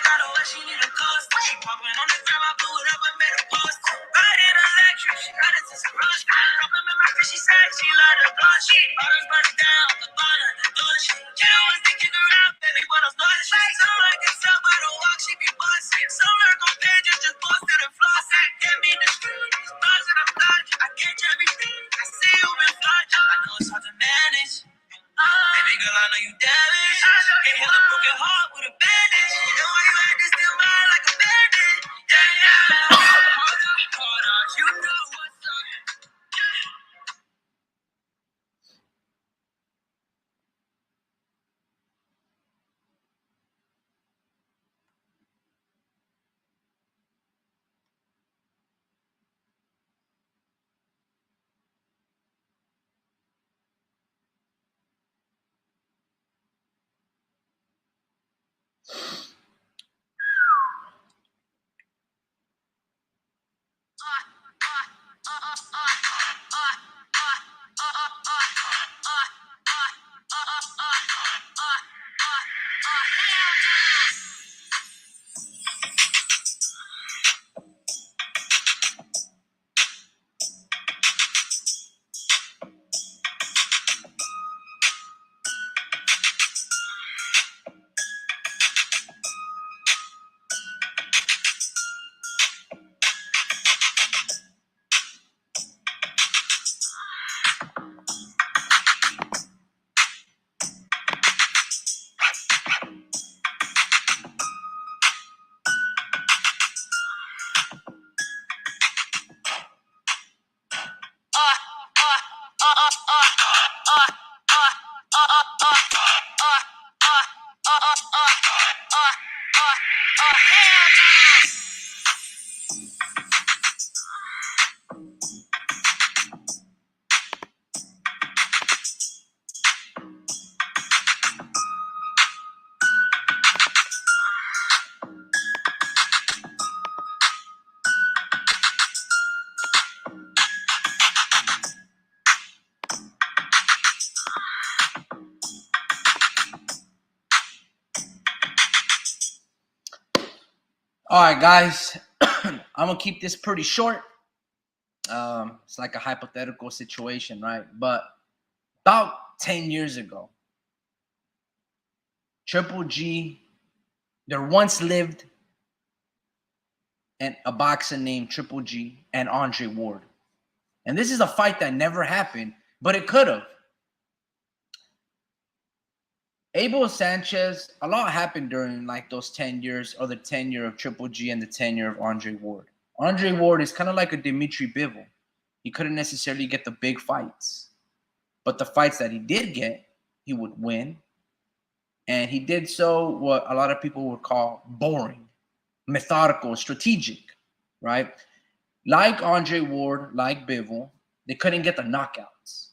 got a what she need a cost. She popping on the gram, I blew it up and made a post. Riding electric, she got it to some rush. Problem in my face, she said she loved the blush. Bottles burning down, the bottom, the door. She was the kick her out, baby, but I'm not. She sound like a cell by the walk, she be busting. Some lyric on pages, just busted and flossing. Get me the street, these bars and I'm dodging. I catch everything, I see you been flashing. I know it's hard to manage. Baby girl, I know you damaged. Can't heal a broken heart with a bandage. And why you acting still mine like a bandit? Yeah, yeah. Hold on, you know what's up. All right, guys, I'm gonna keep this pretty short. It's like a hypothetical situation, right? But about 10 years ago, Triple G, there once lived a boxer named Triple G and Andre Ward. And this is a fight that never happened, but it could have. Abel Sanchez, a lot happened during like those 10 years, or the tenure of Triple G and the tenure of Andre Ward. Andre Ward is kind of like a Dimitri Bivol. He couldn't necessarily get the big fights, but the fights that he did get, he would win. And he did so what a lot of people would call boring, methodical, strategic, right? Like Andre Ward, like Bivol, they couldn't get the knockouts,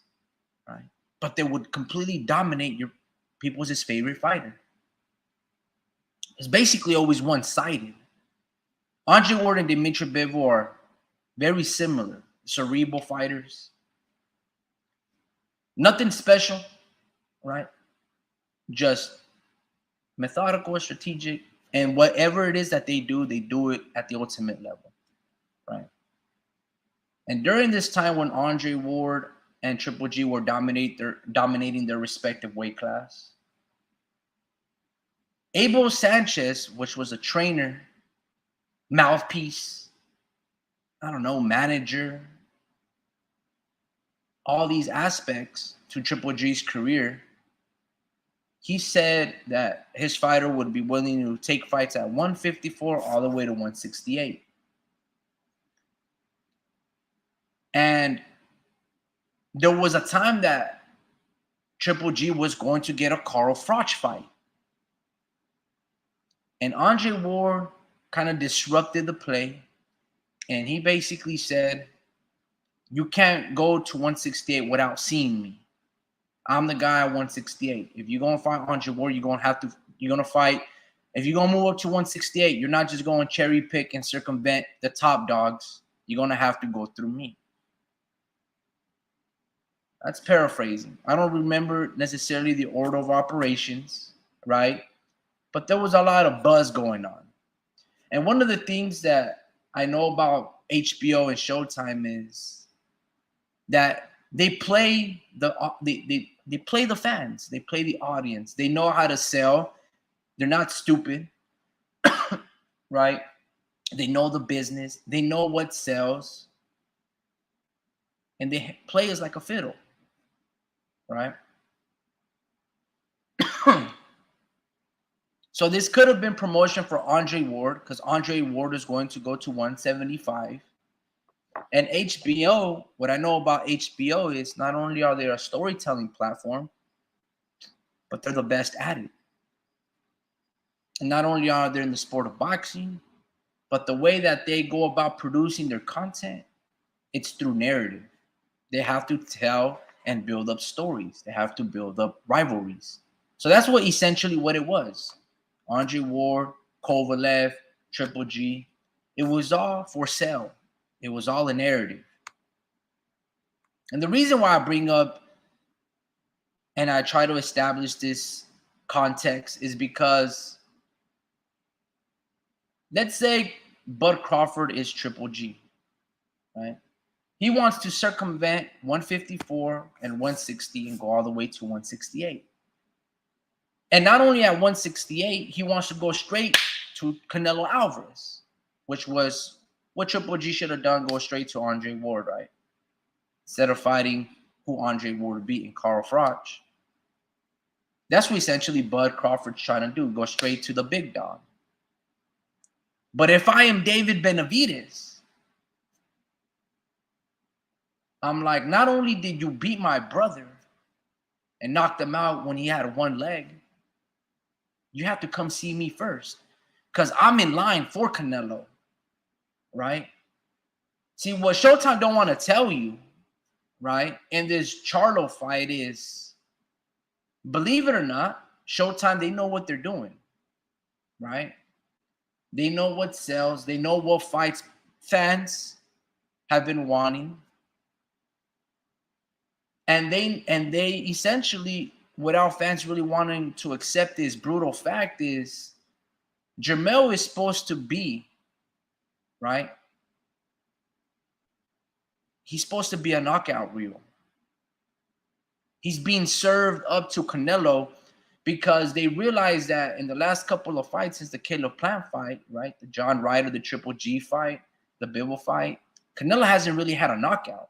right? But they would completely dominate your people's his favorite fighter. It's basically always one-sided. Andre Ward and Dimitri Bivol are very similar, cerebral fighters. Nothing special, right? Just methodical, strategic, and whatever it is that they do it at the ultimate level, right? And during this time when Andre Ward and Triple G were dominating their respective weight class, Abel Sanchez, which was a trainer, mouthpiece, I don't know, manager, all these aspects to Triple G's career, he said that his fighter would be willing to take fights at 154 all the way to 168. And there was a time that Triple G was going to get a Carl Froch fight. And Andre Ward kind of disrupted the play. And he basically said, you can't go to 168 without seeing me. I'm the guy at 168. If you're going to fight Andre Ward, you're going to fight. If you're going to move up to 168, you're not just going to cherry pick and circumvent the top dogs. You're going to have to go through me. That's paraphrasing. I don't remember necessarily the order of operations, right? but there was a lot of buzz going on. And one of the things that I know about HBO and Showtime is that they play they play the fans, they play the audience. They know how to sell. They're not stupid, right? They know the business. They know what sells, and they play us like a fiddle, right? So this could have been promotion for Andre Ward because Andre Ward is going to go to 175. And HBO, what I know about HBO is not only are they a storytelling platform, but they're the best at it. And not only are they in the sport of boxing, but the way that they go about producing their content, it's through narrative. They have to tell and build up stories. They have to build up rivalries. So that's what essentially what it was. Andre Ward, Kovalev, Triple G. It was all for sale. It was all a narrative. And the reason why I bring up and I try to establish this context is because let's say Bud Crawford is Triple G, right? He wants to circumvent 154 and 160 and go all the way to 168. And not only at 168, he wants to go straight to Canelo Alvarez, which was what Triple G should have done, go straight to Andre Ward, right? Instead of fighting who Andre Ward beat in Carl Froch. That's what essentially Bud Crawford's trying to do, go straight to the big dog. But if I am David Benavides, I'm like, not only did you beat my brother and knock him out when he had one leg, you have to come see me first because I'm in line for Canelo, right? See, what Showtime don't want to tell you, right, in this Charlo fight is, believe it or not, Showtime, they know what they're doing, right? They know what sells. They know what fights fans have been wanting. And they essentially, without fans really wanting to accept this brutal fact, is Jermell is supposed to be, right? He's supposed to be a knockout reel. He's being served up to Canelo because they realized that in the last couple of fights since the Caleb Plant fight, right? The John Ryder, the Triple G fight, the Bivol fight, Canelo hasn't really had a knockout.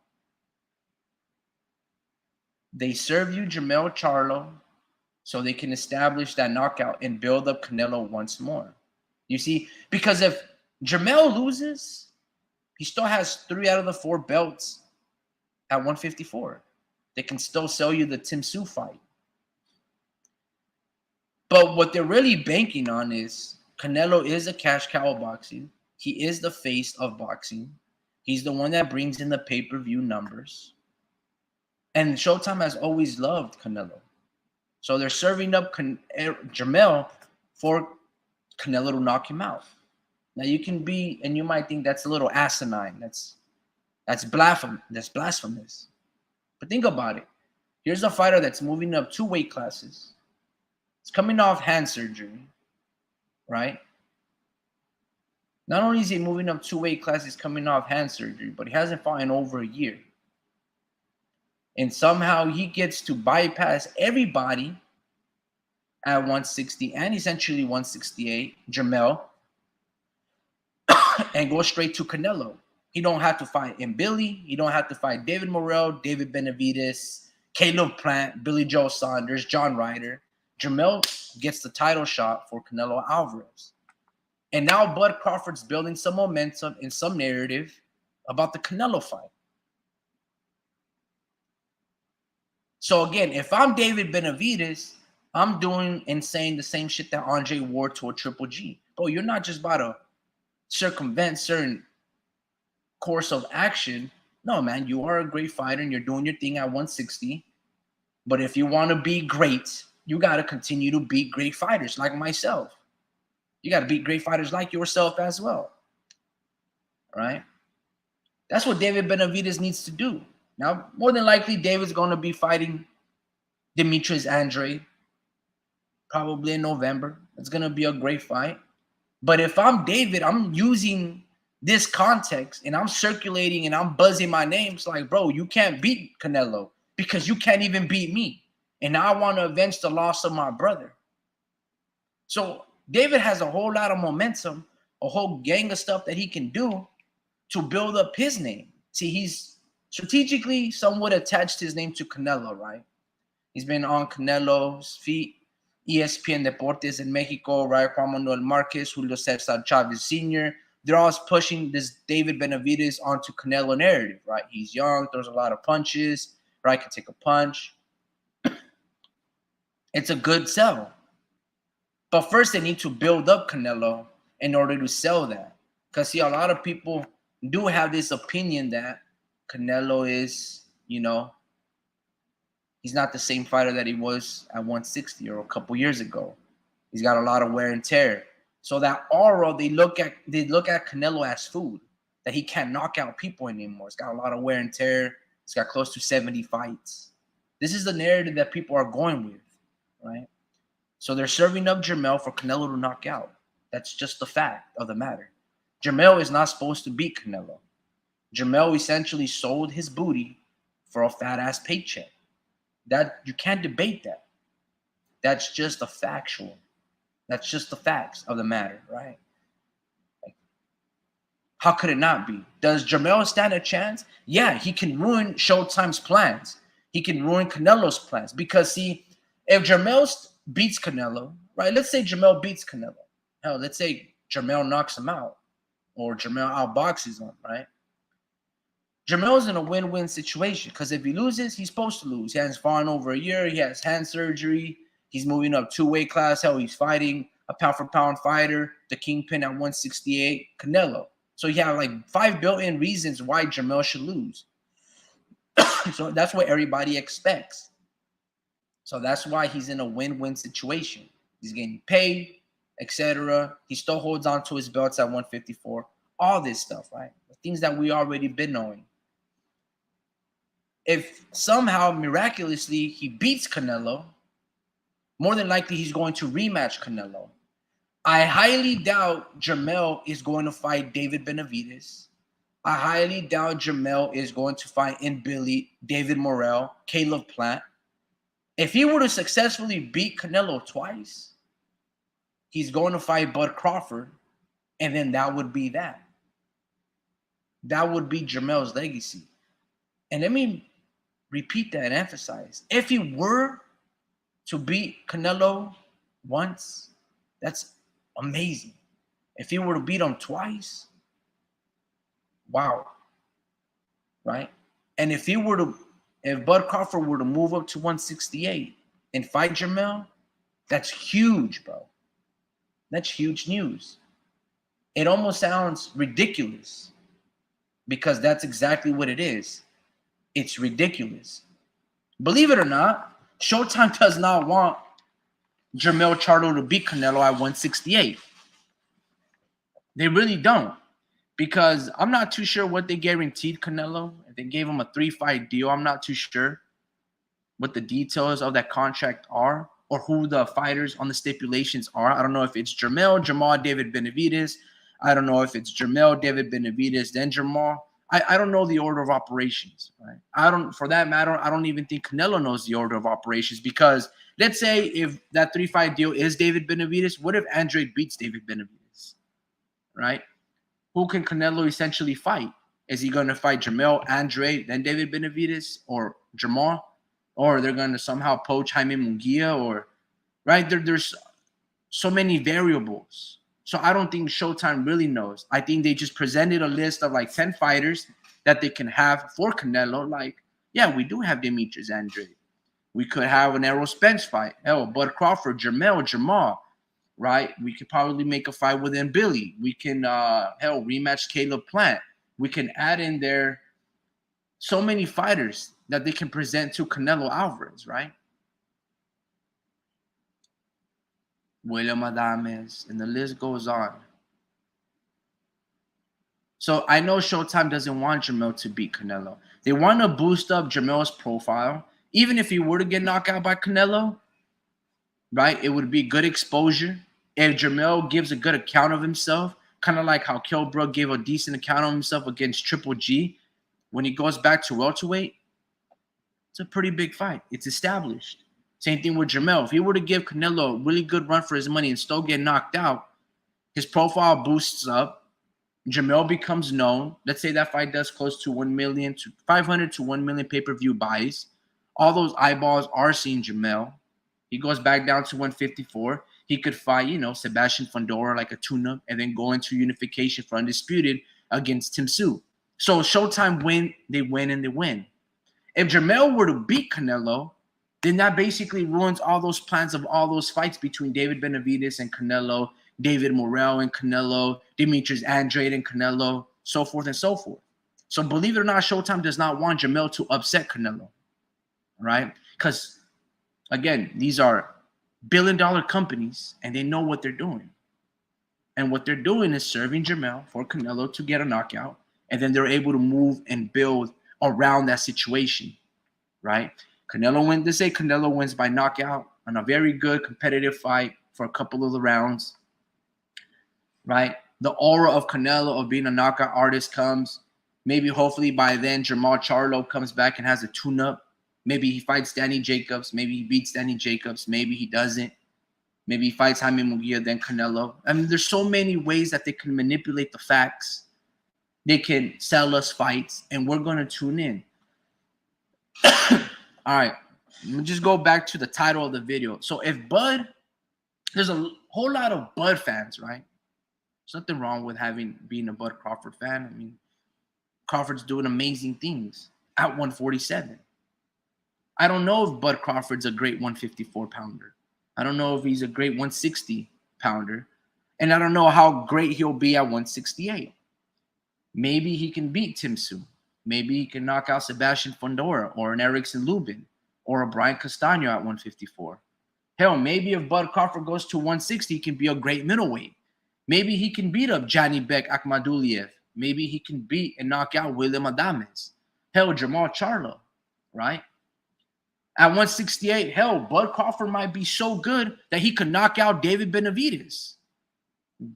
They serve you Jermell Charlo so they can establish that knockout and build up Canelo once more. You see, because if Jermell loses, he still has 3 out of the 4 belts at 154. They can still sell you the Tim Tszyu fight. But what they're really banking on is Canelo is a cash cow of boxing. He is the face of boxing. He's the one that brings in the pay-per-view numbers. And Showtime has always loved Canelo. So they're serving up Jermell for Canelo to knock him out. Now you can be, and you might think that's a little asinine. That's blasphemous. But think about it. Here's a fighter that's moving up 2 weight classes. He's coming off hand surgery, right? Not only is he moving up 2 weight classes, coming off hand surgery, but he hasn't fought in over a year. And somehow he gets to bypass everybody at 160 and essentially 168, Jermell, and go straight to Canelo. He don't have to fight Billy. He don't have to fight David Morrell, David Benavides, Caleb Plant, Billy Joe Saunders, John Ryder. Jermell gets the title shot for Canelo Alvarez. And now Bud Crawford's building some momentum and some narrative about the Canelo fight. So again, if I'm David Benavides, I'm doing and saying the same shit that Andre Ward told Triple G. Bro, you're not just about to circumvent certain course of action. No, man, you are a great fighter and you're doing your thing at 160. But if you want to be great, you got to continue to beat great fighters like myself. You got to beat great fighters like yourself as well. All right? That's what David Benavides needs to do. Now, more than likely, David's going to be fighting Demetrius Andre probably in November. It's gonna be a great fight. But if I'm David, I'm using this context and I'm circulating and I'm buzzing my name. It's like, bro, you can't beat Canelo because you can't even beat me. And now I want to avenge the loss of my brother. So David has a whole lot of momentum, a whole gang of stuff that he can do to build up his name. See, he's strategically somewhat attached his name to Canelo, right? He's been on Canelo's feet. ESPN Deportes in Mexico, right? Juan Manuel Marquez, Julio Cesar Chavez Sr. They're all pushing this David Benavides onto Canelo narrative, right? He's young, throws a lot of punches, right? Can take a punch. It's a good sell. But first, they need to build up Canelo in order to sell that. Because, see, a lot of people do have this opinion that Canelo is, he's not the same fighter that he was at 160 or a couple years ago. He's got a lot of wear and tear. So that aura, they look at Canelo as food, that he can't knock out people anymore. He's got a lot of wear and tear. He's got close to 70 fights. This is the narrative that people are going with, right? So they're serving up Jermell for Canelo to knock out. That's just the fact of the matter. Jermell is not supposed to beat Canelo. Jermell essentially sold his booty for a fat-ass paycheck. That you can't debate that. That's just a factual. That's just the facts of the matter, right? Like, how could it not be? Does Jermell stand a chance? Yeah, he can ruin Showtime's plans. He can ruin Canelo's plans. Because, see, if Jermell beats Canelo, right? Let's say Jermell beats Canelo. Hell, let's say Jermell knocks him out or Jermell outboxes him, right? Jermell's in a win-win situation because if he loses, he's supposed to lose. He hasn't fought in over a year. He has hand surgery. He's moving up 2 weight class. Hell, he's fighting a pound-for-pound fighter, the kingpin at 168, Canelo. So you have like 5 billion reasons why Jermell should lose. So that's what everybody expects. So that's why he's in a win-win situation. He's getting paid, etc. He still holds on to his belts at 154. All this stuff, right? The things that we already been knowing. If somehow, miraculously, he beats Canelo, more than likely he's going to rematch Canelo. I highly doubt Jermell is going to fight David Benavides. I highly doubt Jermell is going to fight in Billy, David Morrell, Caleb Plant. If he were to successfully beat Canelo twice, he's going to fight Bud Crawford, and then that would be that. That would be Jermell's legacy. And let me repeat that and emphasize. If he were to beat Canelo once, that's amazing. If he were to beat him twice, wow. Right? And if Bud Crawford were to move up to 168 and fight Jermell, that's huge, bro. That's huge news. It almost sounds ridiculous because that's exactly what it is. It's ridiculous. Believe it or not, Showtime does not want Jermell Charlo to beat Canelo at 168. They really don't. Because I'm not too sure what they guaranteed Canelo. If they gave him a 3-fight deal, I'm not too sure what the details of that contract are or who the fighters on the stipulations are. I don't know if it's Jamal, David Benavides. I don't know if it's Jermell, David Benavides, then Jamal. I don't know the order of operations, right? For that matter, I don't even think Canelo knows the order of operations because let's say if that 3-fight deal is David Benavides, what if Andre beats David Benavides, right? Who can Canelo essentially fight? Is he going to fight Jermell, Andre, then David Benavides, or Jamal? Or they're going to somehow poach Jaime Munguia, or right? There's so many variables. So I don't think Showtime really knows. I think they just presented a list of like 10 fighters that they can have for Canelo. Like, yeah, we do have Demetrius Andre. We could have an Errol Spence fight. Hell, Bud Crawford, Jermell, Jamal. Right? We could probably make a fight within Billy. We can, rematch Caleb Plant. We can add in there so many fighters that they can present to Canelo Alvarez, right? William Adames, and the list goes on. So I know Showtime doesn't want Jermell to beat Canelo. They want to boost up Jermell's profile. Even if he were to get knocked out by Canelo, right, it would be good exposure. if Jermell gives a good account of himself, kind of like how Kell Brook gave a decent account of himself against Triple G, when he goes back to welterweight, it's a pretty big fight. It's established. Same thing with Jermell. If he were to give Canelo a really good run for his money and still get knocked out, his profile boosts up. Jermell becomes known. Let's say that fight does close to 1 million to 500 to 1 million pay-per-view buys. All those eyeballs are seeing Jermell. He goes back down to 154. He could fight, Sebastian Fundora like a tune-up and then go into unification for Undisputed against Tim Tszyu. So Showtime win, they win, and they win. If Jermell were to beat Canelo, then that basically ruins all those plans of all those fights between David Benavides and Canelo, David Morrell and Canelo, Demetrius Andrade and Canelo, so forth and so forth. So believe it or not, Showtime does not want Jermell to upset Canelo, right? Because, again, these are billion-dollar companies, and they know what they're doing. And what they're doing is serving Jermell for Canelo to get a knockout, and then they're able to move and build around that situation, right? Canelo wins by knockout on a very good competitive fight for a couple of the rounds, right? The aura of Canelo of being a knockout artist comes. Maybe hopefully by then Jermall Charlo comes back and has a tune-up. Maybe he fights Danny Jacobs. Maybe he beats Danny Jacobs. Maybe he doesn't. Maybe he fights Jaime Munguia, then Canelo. I mean, there's so many ways that they can manipulate the facts. They can sell us fights, and we're going to tune in. All right. Let me just go back to the title of the video. So if Bud, there's a whole lot of Bud fans, right? There's nothing wrong with being a Bud Crawford fan. I mean, Crawford's doing amazing things at 147. I don't know if Bud Crawford's a great 154 pounder. I don't know if he's a great 160 pounder. And I don't know how great he'll be at 168. Maybe he can beat Tim Tszyu. Maybe he can knock out Sebastian Fundora or an Erickson Lubin or a Brian Castano at 154. Hell, maybe if Bud Crawford goes to 160, he can be a great middleweight. Maybe he can beat up Janibek Akhmaduliev. Maybe he can beat and knock out William Adames. Hell, Jermall Charlo, right? At 168, hell, Bud Crawford might be so good that he could knock out David Benavides,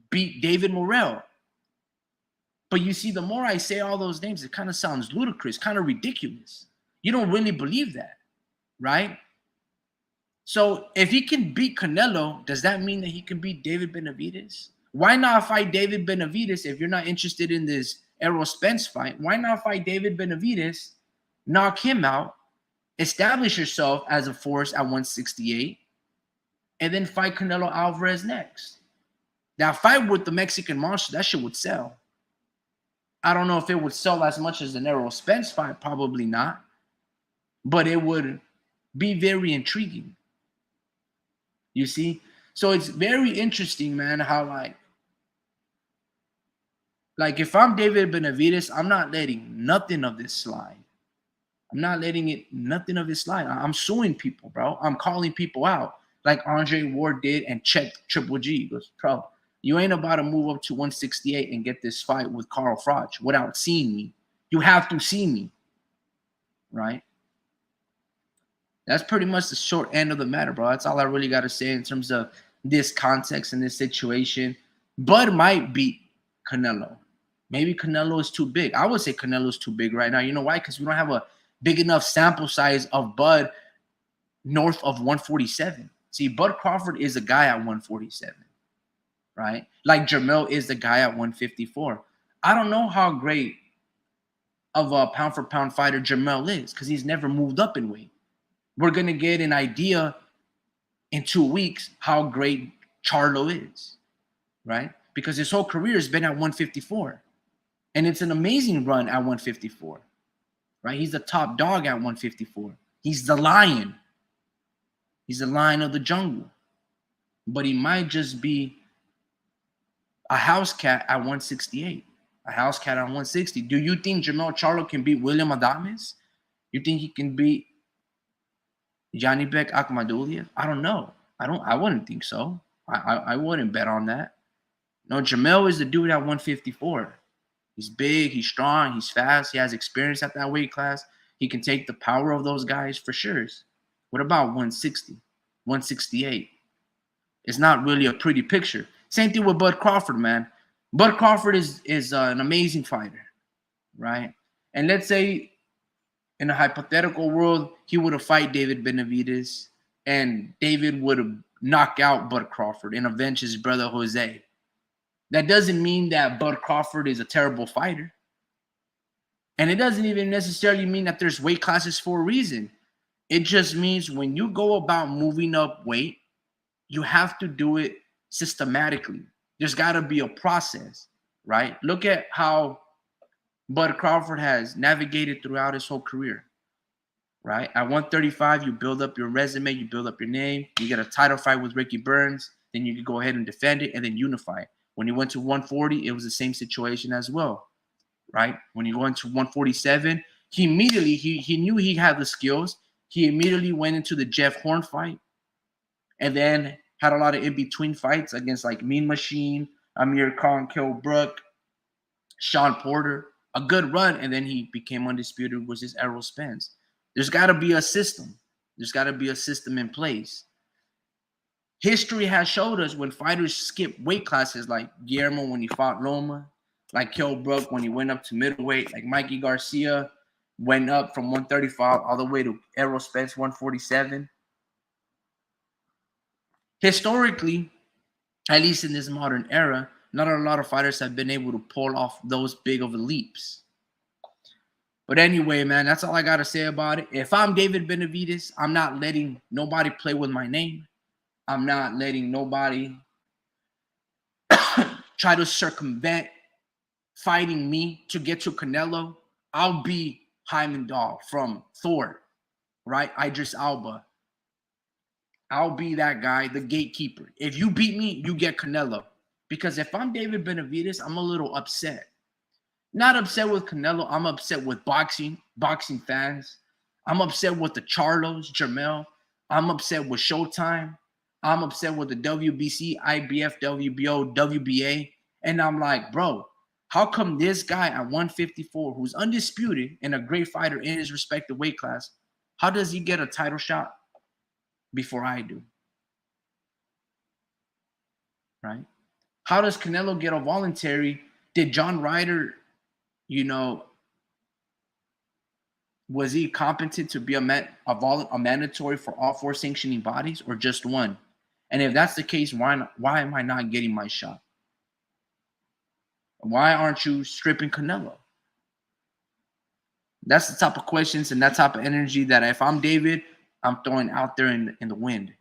beat David Morrell. But you see, the more I say all those names, it kind of sounds ludicrous, kind of ridiculous. You don't really believe that, right? So if he can beat Canelo, does that mean that he can beat David Benavides? Why not fight David Benavides if you're not interested in this Errol Spence fight? Why not fight David Benavides, knock him out, establish yourself as a force at 168, and then fight Canelo Alvarez next? That fight with the Mexican Monster, that shit would sell. I don't know if it would sell as much as an Errol Spence fight, probably not. But it would be very intriguing. You see? So it's very interesting, man, how like if I'm David Benavides, I'm not letting nothing of this slide. I'm not letting nothing of it slide. I'm suing people, bro. I'm calling people out like Andre Ward did and checked Triple G. He goes, bro, you ain't about to move up to 168 and get this fight with Carl Froch without seeing me. You have to see me, right? That's pretty much the short end of the matter, bro. That's all I really got to say in terms of this context and this situation. Bud might beat Canelo. Maybe Canelo is too big. I would say Canelo is too big right now. You know why? Because we don't have a big enough sample size of Bud north of 147. See, Bud Crawford is a guy at 147, right? Like Jermell is the guy at 154. I don't know how great of a pound-for-pound fighter Jermell is because he's never moved up in weight. We're going to get an idea in 2 weeks how great Charlo is, right? Because his whole career has been at 154. And it's an amazing run at 154, right? He's the top dog at 154. He's the lion. He's the lion of the jungle. But he might just be a house cat at 168, a house cat at 160. Do you think Jermall Charlo can beat William Adames? You think he can beat Janibek Akhmaduliev? I don't know. I wouldn't think so. I wouldn't bet on that. No, Jermell is the dude at 154. He's big, he's strong, he's fast, he has experience at that weight class. He can take the power of those guys for sure. What about 160, 168? It's not really a pretty picture. Same thing with Bud Crawford, man. Bud Crawford is an amazing fighter, right? And let's say in a hypothetical world, he would have fight David Benavides, and David would have knocked out Bud Crawford and avenged his brother Jose. That doesn't mean that Bud Crawford is a terrible fighter. And it doesn't even necessarily mean that there's weight classes for a reason. It just means when you go about moving up weight, you have to do it systematically. There's got to be a process, right? Look at how Bud Crawford has navigated throughout his whole career, right? At 135, you build up your resume, you build up your name, you get a title fight with Ricky Burns, then you can go ahead and defend it and then unify. When he went to 140, it was the same situation as well, right? When you go into 147, he immediately, he knew he had the skills. He immediately went into the Jeff Horn fight and then had a lot of in-between fights against like Mean Machine, Amir Khan, Kell Brook, Sean Porter, a good run, and then he became undisputed with his Errol Spence. There's got to be a system. There's got to be a system in place. History has showed us when fighters skip weight classes, like Guillermo when he fought Loma, like Kell Brook when he went up to middleweight, like Mikey Garcia went up from 135 all the way to Errol Spence 147. Historically, at least in this modern era, not a lot of fighters have been able to pull off those big of leaps. But anyway, man, that's all I got to say about it. If I'm David Benavides, I'm not letting nobody play with my name. I'm not letting nobody try to circumvent fighting me to get to Canelo. I'll be Heimdall from Thor, right? Idris Elba. I'll be that guy, the gatekeeper. If you beat me, you get Canelo. Because if I'm David Benavides, I'm a little upset. Not upset with Canelo. I'm upset with boxing fans. I'm upset with the Charlos, Jermel. I'm upset with Showtime. I'm upset with the WBC, IBF, WBO, WBA. And I'm like, bro, how come this guy at 154, who's undisputed and a great fighter in his respective weight class, how does he get a title shot before I do? Right? How does Canelo get a voluntary? Did John Ryder, was he competent to be a mandatory for all four sanctioning bodies or just one? And if that's the case, why am I not getting my shot? Why aren't you stripping Canelo? That's the type of questions and that type of energy that if I'm David, I'm throwing out there in the wind.